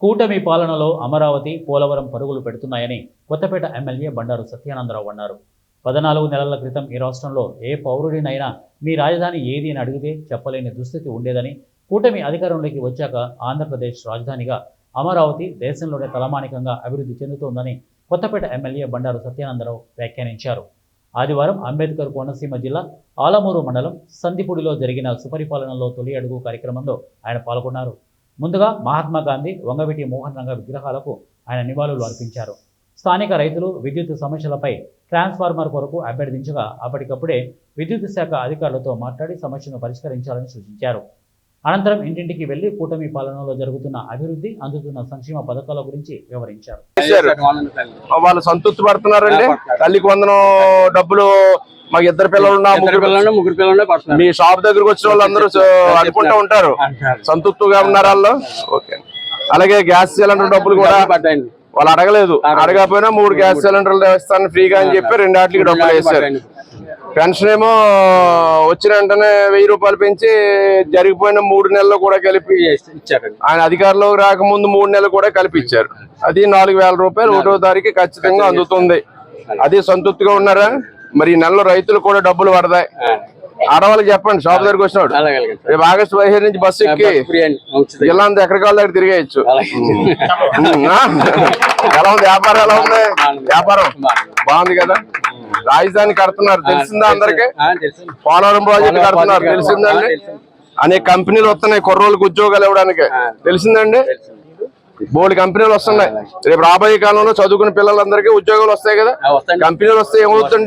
కూటమి పాలనలో అమరావతి, పోలవరం పరుగులు పెడుతున్నాయని కొత్తపేట ఎమ్మెల్యే బండారు సత్యానందరావు అన్నారు. 14 నెలల క్రితం ఈ రాష్ట్రంలో ఏ పౌరుడినైనా మీ రాజధాని ఏది అని అడిగితే చెప్పలేని దుస్థితి ఉండేదని, కూటమి అధికారంలోకి వచ్చాక ఆంధ్రప్రదేశ్ రాజధానిగా అమరావతి దేశంలోనే తలమానికంగా అభివృద్ధి చెందుతోందని కొత్తపేట ఎమ్మెల్యే బండారు సత్యానందరావు వ్యాఖ్యానించారు. ఆదివారం అంబేద్కర్ కోనసీమ జిల్లా ఆలమూరు మండలం సందిపూడిలో జరిగిన సుపరిపాలనలో తొలి అడుగు కార్యక్రమంలో ఆయన పాల్గొన్నారు. ముందుగా మహాత్మా గాంధీ, వంగవీటి మోహన్ రంగ విగ్రహాలకు ఆయన నివాళులు అర్పించారు. స్థానిక రైతులు విద్యుత్ సమస్యలపై ట్రాన్స్ఫార్మర్ కొరకు అభ్యర్థించగా అప్పటికప్పుడే విద్యుత్ శాఖ అధికారులతో మాట్లాడి సమస్యను పరిష్కరించాలని సూచించారు. అనంతరం ఇంటింటికి వెళ్లి కూటమి పాలనలో జరుగుతున్న అభివృద్ధి, అందుతున్న సంక్షేమ పథకాల గురించి వివరించారు. వాళ్ళు సంతృప్తి పడుతున్నారండి. తల్లికి వందనం డబ్బులు మాకు ఇద్దరు పిల్లలు ముగ్గురు పిల్లలు మీ షాప్ దగ్గరకు వచ్చిన వాళ్ళు అందరూ అనుకుంటూ ఉంటారు సంతృప్తిగా ఉన్నారు వాళ్ళు. ఓకే. అలాగే గ్యాస్ సిలిండర్ డబ్బులు కూడా వాళ్ళు అడగలేదు, అడగకపోయినా 3 గ్యాస్ సిలిండర్లు ఇస్తాను ఫ్రీగా అని చెప్పి 2 వాటికి డబ్బులు వేశారు. పెన్షన్ ఏమో వచ్చిన వెంటనే 1000 రూపాయలు పెంచి జరిగిపోయిన 3 నెలలు కూడా కలిపి ఇచ్చారు. ఆయన అధికారంలో రాకముందు 3 నెలలు కూడా కలిపి ఇచ్చారు. అది 4000 రూపాయలు 1వ తారీఖు ఖచ్చితంగా అందుతుంది. అది సంతృప్తిగా ఉన్నారా? మరి ఈ నెలలో రైతులు కూడా డబ్బులు పడతాయి. ఆడవాళ్ళకి చెప్పండి, షాప్ దగ్గరకు వచ్చినాడు రేపు ఆగస్టు 15 నుంచి బస్సు ఎక్కి జిల్లా అంతా ఎక్కడికి వాళ్ళ దగ్గర తిరిగేయచ్చు. ఎలా ఉంది వ్యాపారం? ఎలా ఉంది వ్యాపారం? బాగుంది కదా. రాజధాని కడుతున్నారు తెలిసిందా అందరికి? పోలవరం ప్రాజెక్ట్ కడుతున్నారు తెలిసిందండి. అనేక కంపెనీలు వస్తున్నాయి కుర్రోళ్ళకి ఉద్యోగాలు ఇవ్వడానికి తెలిసిందండి. బోల్డ్ కంపెనీలు వస్తున్నాయి. రేపు రాబోయే కాలంలో చదువుకున్న పిల్లలందరికీ ఉద్యోగాలు వస్తాయి కదా. కంపెనీలు వస్తే ఏమవుతుంది?